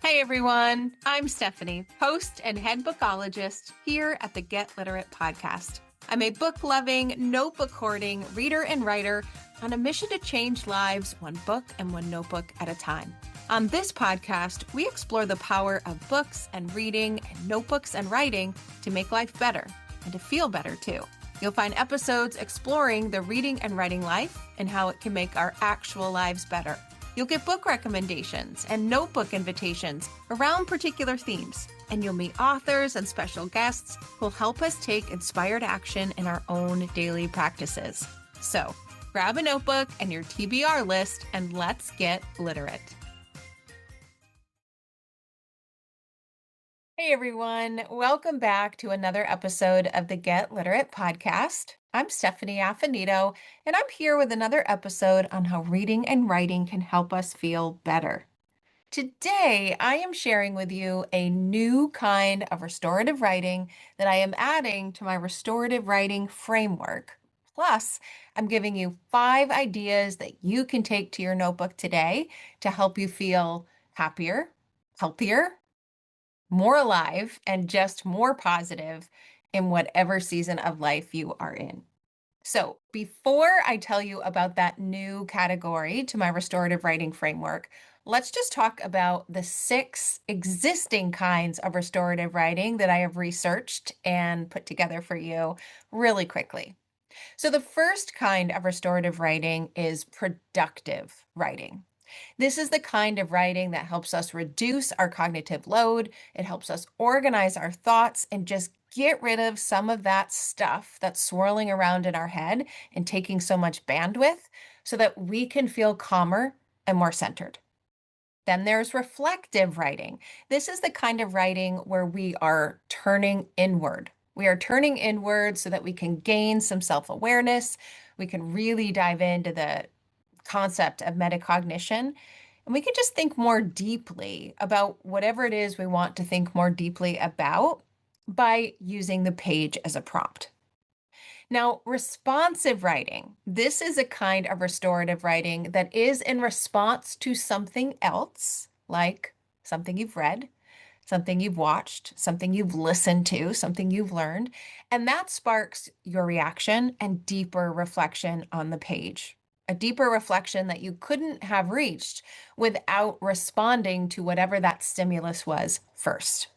Hey everyone, I'm Stephanie, host and head bookologist here at the Get Literate podcast. I'm a book loving, notebook hoarding reader and writer on a mission to change lives one book and one notebook at a time. On this podcast, we explore the power of books and reading and notebooks and writing to make life better and to feel better too. You'll find episodes exploring the reading and writing life and how it can make our actual lives better. You'll get book recommendations and notebook invitations around particular themes, and you'll meet authors and special guests who'll help us take inspired action in our own daily practices. So, grab a notebook and your TBR list, and let's get literate. Hey everyone, welcome back to another episode of the Get Literate podcast. I'm Stephanie Affinito, and I'm here with another episode on how reading and writing can help us feel better. Today, I am sharing with you a new kind of restorative writing that I am adding to my restorative writing framework. Plus, I'm giving you 5 ideas that you can take to your notebook today to help you feel happier, healthier, more alive, and just more positive in whatever season of life you are in. So, before I tell you about that new category to my restorative writing framework, let's just talk about the 6 existing kinds of restorative writing that I have researched and put together for you really quickly. So, the first kind of restorative writing is productive writing. This is the kind of writing that helps us reduce our cognitive load. It helps us organize our thoughts and just get rid of some of that stuff that's swirling around in our head and taking so much bandwidth so that we can feel calmer and more centered. Then there's reflective writing. This is the kind of writing where we are turning inward. We are turning inward so that we can gain some self-awareness. We can really dive into the concept of metacognition. And we can just think more deeply about whatever it is we want to think more deeply about by using the page as a prompt. Now, responsive writing. This is a kind of restorative writing that is in response to something else, like something you've read, something you've watched, something you've listened to, something you've learned, and that sparks your reaction and deeper reflection on the page. A deeper reflection that you couldn't have reached without responding to whatever that stimulus was first.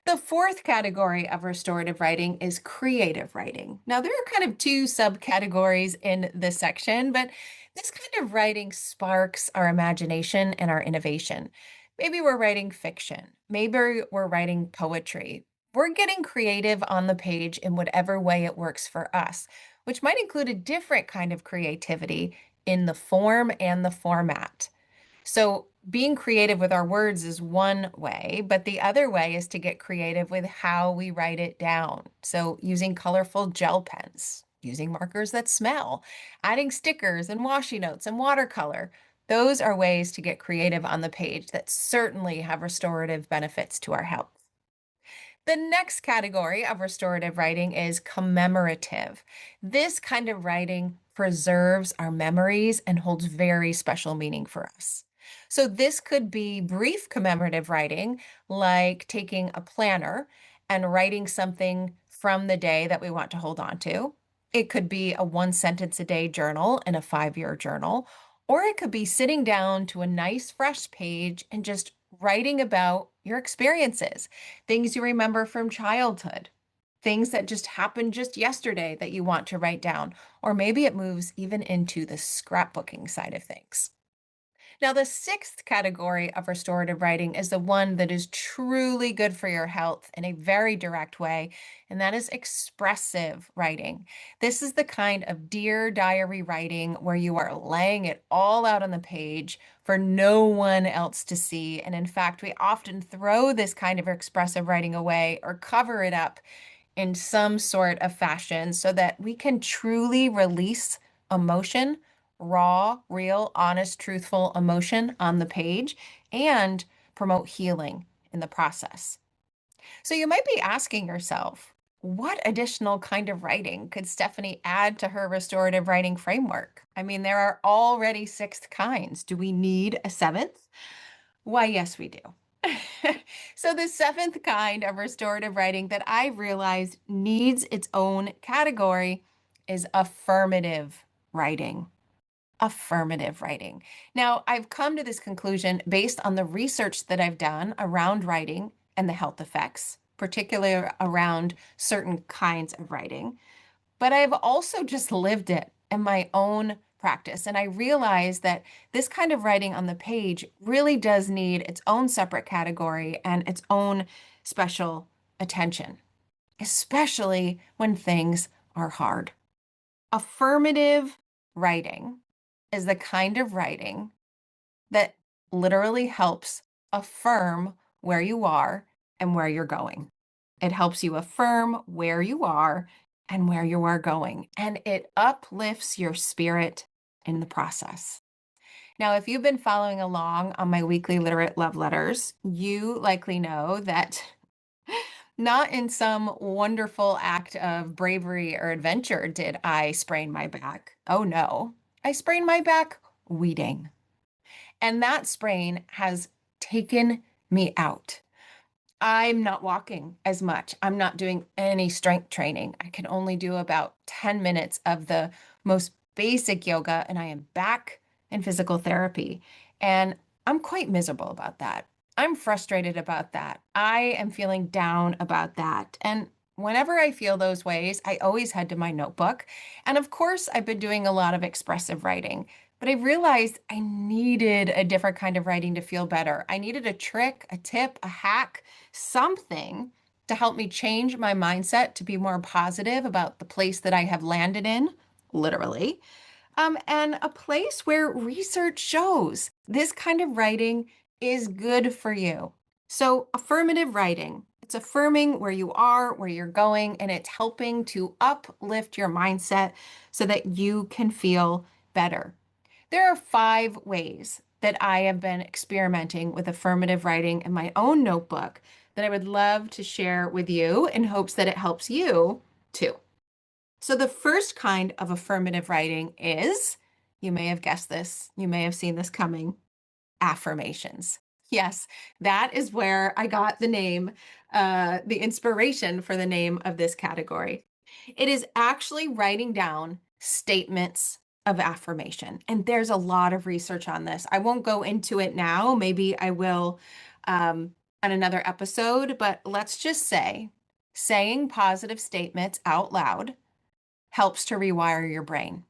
The fourth category of restorative writing is creative writing. Now, there are kind of 2 subcategories in this section, but this kind of writing sparks our imagination and our innovation. Maybe we're writing fiction. Maybe we're writing poetry. We're getting creative on the page in whatever way it works for us, which might include a different kind of creativity in the form and the format. So, being creative with our words is one way, but the other way is to get creative with how we write it down. So, using colorful gel pens, using markers that smell, adding stickers and washi notes and watercolor. Those are ways to get creative on the page that certainly have restorative benefits to our health. The next category of restorative writing is commemorative. This kind of writing preserves our memories and holds very special meaning for us. So, this could be brief commemorative writing, like taking a planner and writing something from the day that we want to hold on to. It could be a 1 sentence a day journal in a 5-year journal, or it could be sitting down to a nice fresh page and just writing about your experiences, things you remember from childhood, things that just happened just yesterday that you want to write down, or maybe it moves even into the scrapbooking side of things. Now, the 6th category of restorative writing is the one that is truly good for your health in a very direct way, and that is expressive writing. This is the kind of Dear Diary writing where you are laying it all out on the page for no one else to see. And in fact, we often throw this kind of expressive writing away or cover it up in some sort of fashion so that we can truly release emotion, raw, real, honest, truthful emotion on the page, and promote healing in the process. So you might be asking yourself, what additional kind of writing could Stephanie add to her restorative writing framework? I mean, there are already 6 kinds. Do we need a 7th? Why, yes, we do. So, the seventh kind of restorative writing that I realized needs its own category is affirmative writing. Affirmative writing. Now, I've come to this conclusion based on the research that I've done around writing and the health effects, particularly around certain kinds of writing. But I've also just lived it in my own practice. And I realized that this kind of writing on the page really does need its own separate category and its own special attention, especially when things are hard. Affirmative writing is the kind of writing that literally helps affirm where you are and where you're going. It helps you affirm where you are and where you are going, and it uplifts your spirit in the process. Now, if you've been following along on my weekly literate love letters, you likely know that not in some wonderful act of bravery or adventure did I sprain my back. Oh no, I sprained my back weeding. And that sprain has taken me out. I'm not walking as much. I'm not doing any strength training. I can only do about 10 minutes of the most basic yoga, and I am back in physical therapy. And I'm quite miserable about that. I'm frustrated about that. I am feeling down about that. And whenever I feel those ways, I always head to my notebook. And of course, I've been doing a lot of expressive writing. But I realized I needed a different kind of writing to feel better. I needed a trick, a tip, a hack, something to help me change my mindset to be more positive about the place that I have landed in, literally, and a place where research shows this kind of writing is good for you. So, affirmative writing, it's affirming where you are, where you're going, and it's helping to uplift your mindset so that you can feel better. There are 5 ways that I have been experimenting with affirmative writing in my own notebook that I would love to share with you in hopes that it helps you too. So, the first kind of affirmative writing is, you may have guessed this, you may have seen this coming, affirmations. Yes, that is where I got the name, the inspiration for the name of this category. It is actually writing down statements of affirmation. And there's a lot of research on this. I won't go into it now. Maybe I will on another episode, but let's just say saying positive statements out loud helps to rewire your brain.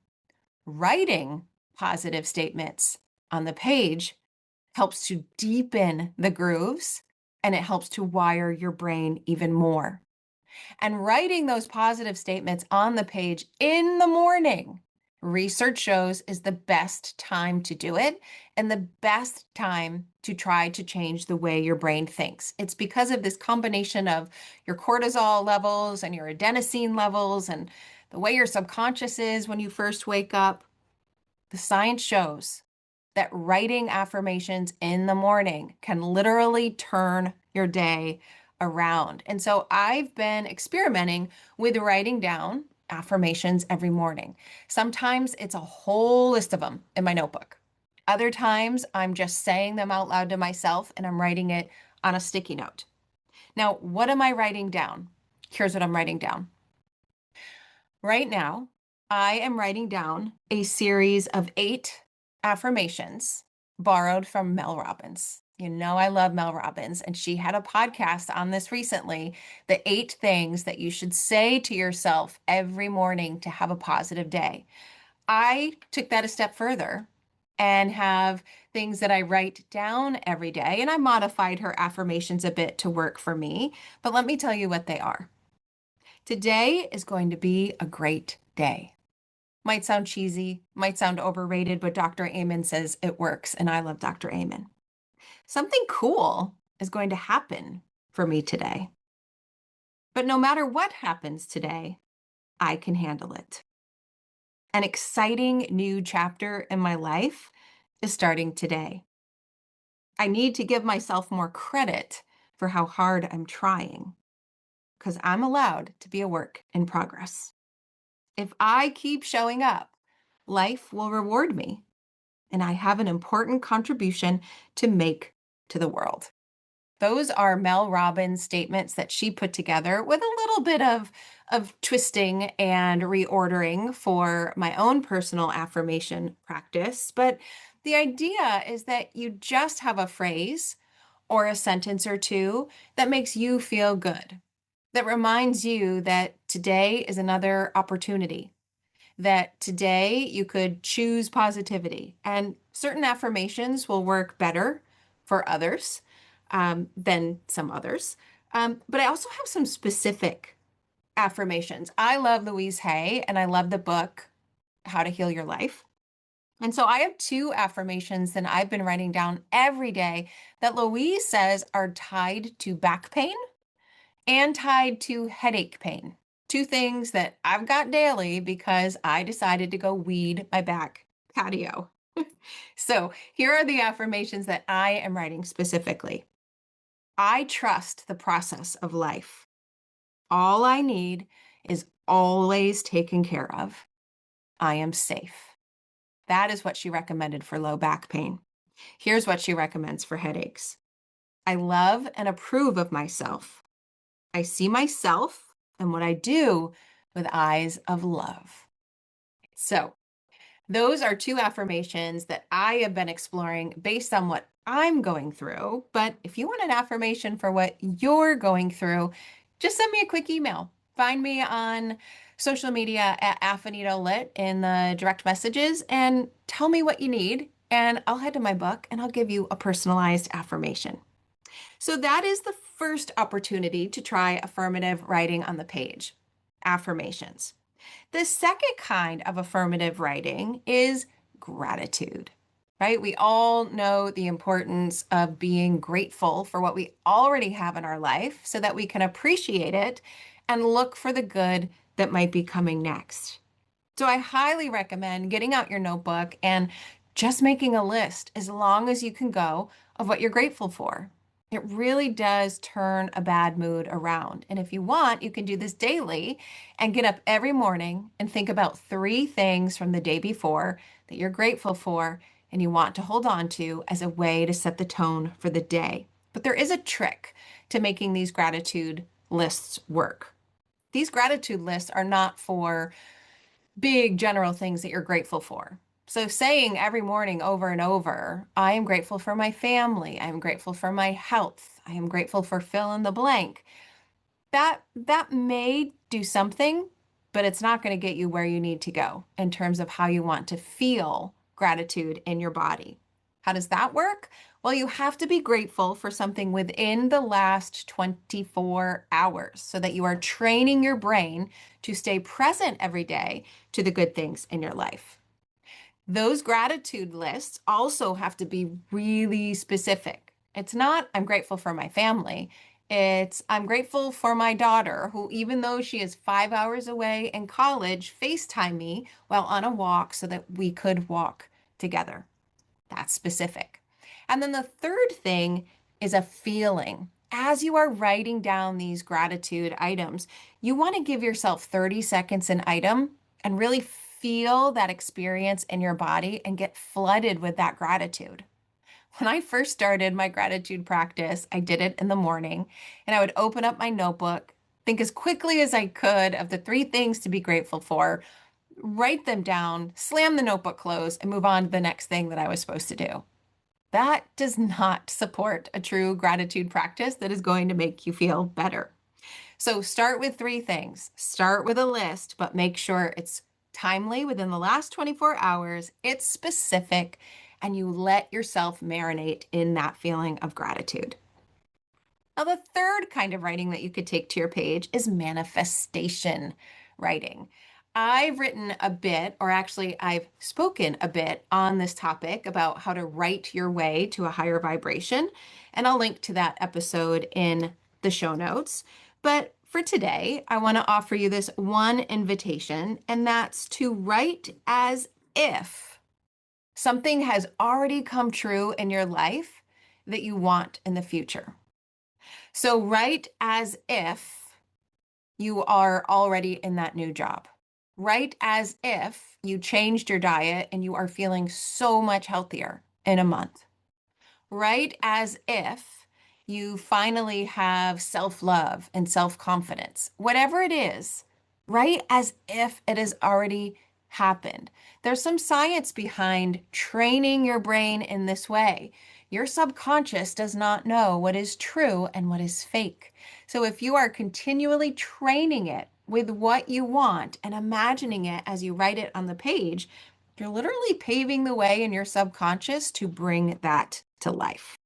Writing positive statements on the page helps to deepen the grooves and it helps to wire your brain even more. And writing those positive statements on the page in the morning, research shows is the best time to do it and the best time to try to change the way your brain thinks. It's because of this combination of your cortisol levels and your adenosine levels and the way your subconscious is when you first wake up. The science shows that writing affirmations in the morning can literally turn your day around. And so I've been experimenting with writing down affirmations every morning. Sometimes it's a whole list of them in my notebook. Other times I'm just saying them out loud to myself and I'm writing it on a sticky note. Now, what am I writing down? Here's what I'm writing down. Right now, I am writing down a series of 8 affirmations borrowed from Mel Robbins. You know, I love Mel Robbins, and she had a podcast on this recently, the 8 things that you should say to yourself every morning to have a positive day. I took that a step further and have things that I write down every day, and I modified her affirmations a bit to work for me. But let me tell you what they are. Today is going to be a great day. Might sound cheesy, might sound overrated, but Dr. Amen says it works, and I love Dr. Amen. Something cool is going to happen for me today. But no matter what happens today, I can handle it. An exciting new chapter in my life is starting today. I need to give myself more credit for how hard I'm trying, because I'm allowed to be a work in progress. If I keep showing up, life will reward me, and I have an important contribution to make to the world. Those are Mel Robbins statements that she put together with a little bit of twisting and reordering for my own personal affirmation practice. But the idea is that you just have a phrase or a sentence or two that makes you feel good, that reminds you that today is another opportunity, that today you could choose positivity. And certain affirmations will work better for others than some others. But I also have some specific affirmations. I love Louise Hay and I love the book, How to Heal Your Life. And so I have two affirmations that I've been writing down every day that Louise says are tied to back pain and tied to headache pain. Two things that I've got daily because I decided to go weed my back patio. So here are the affirmations that I am writing specifically. I trust the process of life. All I need is always taken care of. I am safe. That is what she recommended for low back pain. Here's what she recommends for headaches. I love and approve of myself. I see myself and what I do with eyes of love. So, those are two affirmations that I have been exploring based on what I'm going through. But if you want an affirmation for what you're going through, just send me a quick email. Find me on social media at AffinidoLit in the direct messages and tell me what you need. And I'll head to my book and I'll give you a personalized affirmation. So that is the first opportunity to try affirmative writing on the page, affirmations. The second kind of affirmative writing is gratitude, right? We all know the importance of being grateful for what we already have in our life so that we can appreciate it and look for the good that might be coming next. So I highly recommend getting out your notebook and just making a list as long as you can go of what you're grateful for. It really does turn a bad mood around. And if you want, you can do this daily and get up every morning and think about three things from the day before that you're grateful for and you want to hold on to as a way to set the tone for the day. But there is a trick to making these gratitude lists work. These gratitude lists are not for big general things that you're grateful for. So saying every morning over and over, I am grateful for my family, I am grateful for my health, I am grateful for fill in the blank. That may do something, but it's not going to get you where you need to go in terms of how you want to feel gratitude in your body. How does that work? Well, you have to be grateful for something within the last 24 hours so that you are training your brain to stay present every day to the good things in your life. Those gratitude lists also have to be really specific. It's not, I'm grateful for my family. It's, I'm grateful for my daughter, who, even though she is 5 hours away in college, FaceTime me while on a walk so that we could walk together. That's specific. And then the third thing is a feeling. As you are writing down these gratitude items, you want to give yourself 30 seconds an item and really feel that experience in your body and get flooded with that gratitude. When I first started my gratitude practice, I did it in the morning and I would open up my notebook, think as quickly as I could of the three things to be grateful for, write them down, slam the notebook closed, and move on to the next thing that I was supposed to do. That does not support a true gratitude practice that is going to make you feel better. So start with three things. Start with a list, but make sure it's timely within the last 24 hours, it's specific, and you let yourself marinate in that feeling of gratitude. Now, the third kind of writing that you could take to your page is manifestation writing. I've written a bit, or actually, I've spoken a bit on this topic about how to write your way to a higher vibration. And I'll link to that episode in the show notes. But for today, I want to offer you this one invitation, and that's to write as if something has already come true in your life that you want in the future. So write as if you are already in that new job. Write as if you changed your diet and you are feeling so much healthier in a month. Write as if you finally have self-love and self-confidence. Whatever it is, write as if it has already happened. There's some science behind training your brain in this way. Your subconscious does not know what is true and what is fake. So if you are continually training it with what you want and imagining it as you write it on the page, you're literally paving the way in your subconscious to bring that to life.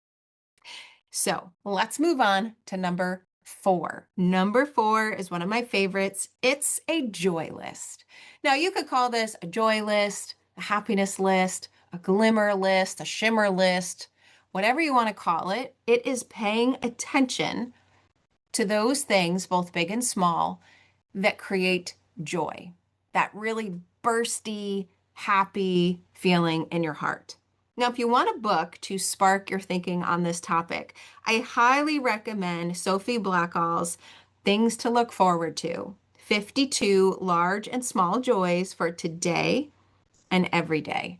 So let's move on to number 4. Number 4 is one of my favorites. It's a joy list. Now, you could call this a joy list, a happiness list, a glimmer list, a shimmer list, whatever you want to call it. It is paying attention to those things, both big and small, that create joy, that really bursty, happy feeling in your heart. Now, if you want a book to spark your thinking on this topic, I highly recommend Sophie Blackall's Things to Look Forward to, 52 Large and Small Joys for Today and Every Day.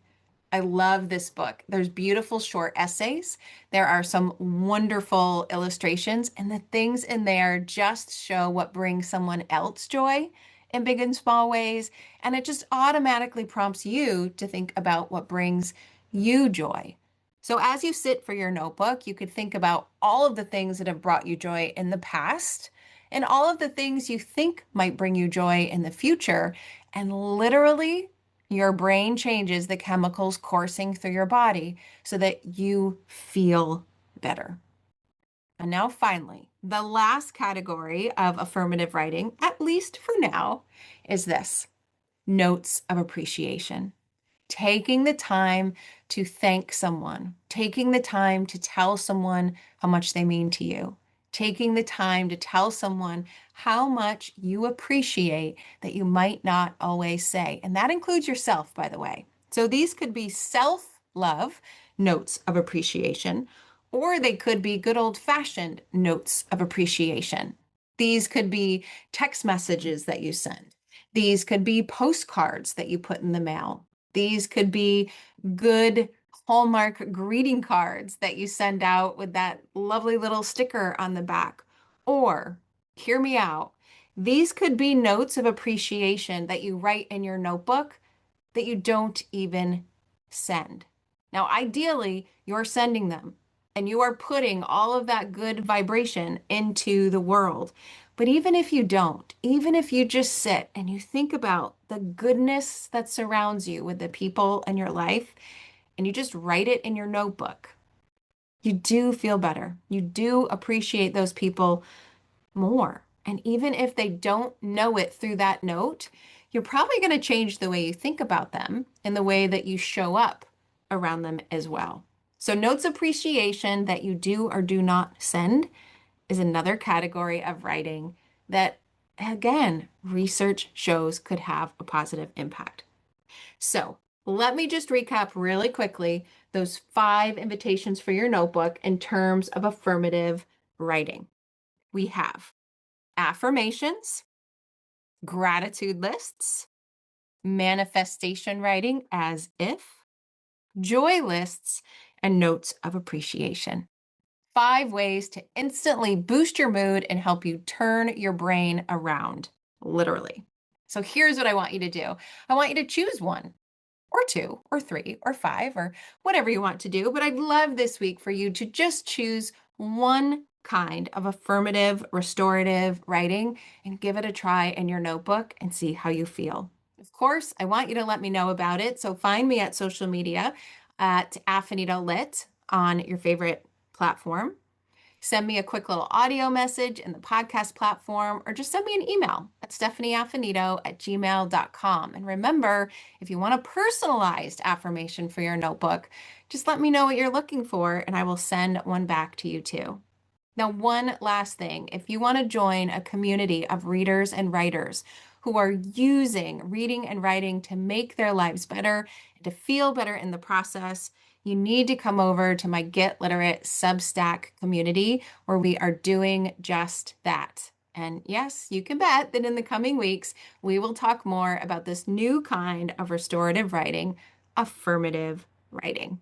I love this book. There's beautiful short essays. There are some wonderful illustrations, and the things in there just show what brings someone else joy in big and small ways. And it just automatically prompts you to think about what brings you joy. So as you sit for your notebook, you could think about all of the things that have brought you joy in the past and all of the things you think might bring you joy in the future. And literally, your brain changes the chemicals coursing through your body so that you feel better. And now, finally, the last category of affirmative writing, at least for now, is this: notes of appreciation. Taking the time to thank someone, taking the time to tell someone how much they mean to you, taking the time to tell someone how much you appreciate that you might not always say. And that includes yourself, by the way. So these could be self-love notes of appreciation, or they could be good old-fashioned notes of appreciation. These could be text messages that you send. These could be postcards that you put in the mail. These could be good Hallmark greeting cards that you send out with that lovely little sticker on the back. Or, hear me out, these could be notes of appreciation that you write in your notebook that you don't even send. Now, ideally, you're sending them and you are putting all of that good vibration into the world. But even if you don't, even if you just sit and you think about the goodness that surrounds you with the people in your life and you just write it in your notebook, you do feel better. You do appreciate those people more. And even if they don't know it through that note, you're probably going to change the way you think about them and the way that you show up around them as well. So notes of appreciation that you do or do not send is another category of writing that, again, research shows could have a positive impact. So let me just recap really quickly those 5 invitations for your notebook in terms of affirmative writing. We have affirmations, gratitude lists, manifestation writing as if, joy lists, and notes of appreciation. 5 ways to instantly boost your mood and help you turn your brain around, literally. So here's what I want you to do. I want you to choose 1 or 2 or 3 or 5 or whatever you want to do. But I'd love this week for you to just choose one kind of affirmative, restorative writing and give it a try in your notebook and see how you feel. Of course, I want you to let me know about it. So find me at social media at AffinidoLit on your favorite platform. Send me a quick little audio message in the podcast platform, or just send me an email at stephanieaffinito@gmail.com. And remember, if you want a personalized affirmation for your notebook, just let me know what you're looking for, and I will send one back to you too. Now, one last thing, if you want to join a community of readers and writers who are using reading and writing to make their lives better and to feel better in the process, you need to come over to my Get Literate Substack community where we are doing just that. And yes, you can bet that in the coming weeks, we will talk more about this new kind of restorative writing, affirmative writing.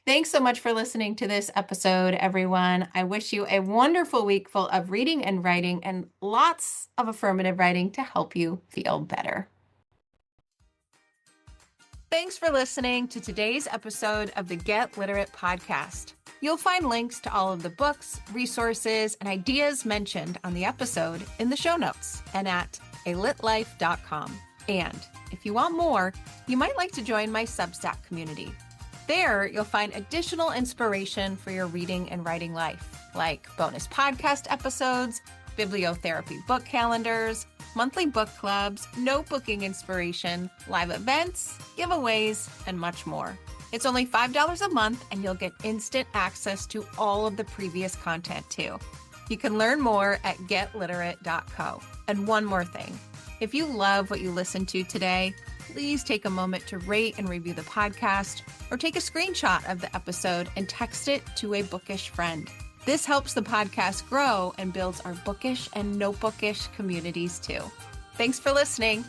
Thanks so much for listening to this episode, everyone. I wish you a wonderful week full of reading and writing and lots of affirmative writing to help you feel better. Thanks for listening to today's episode of the Get Literate podcast. You'll find links to all of the books, resources, and ideas mentioned on the episode in the show notes and at alitlife.com. And if you want more, you might like to join my Substack community. There, you'll find additional inspiration for your reading and writing life, like bonus podcast episodes, bibliotherapy book calendars, monthly book clubs, notebooking inspiration, live events, giveaways, and much more. It's only $5 a month, and you'll get instant access to all of the previous content, too. You can learn more at getliterate.co. And one more thing. If you love what you listened to today, please take a moment to rate and review the podcast, or take a screenshot of the episode and text it to a bookish friend. This helps the podcast grow and builds our bookish and notebookish communities too. Thanks for listening.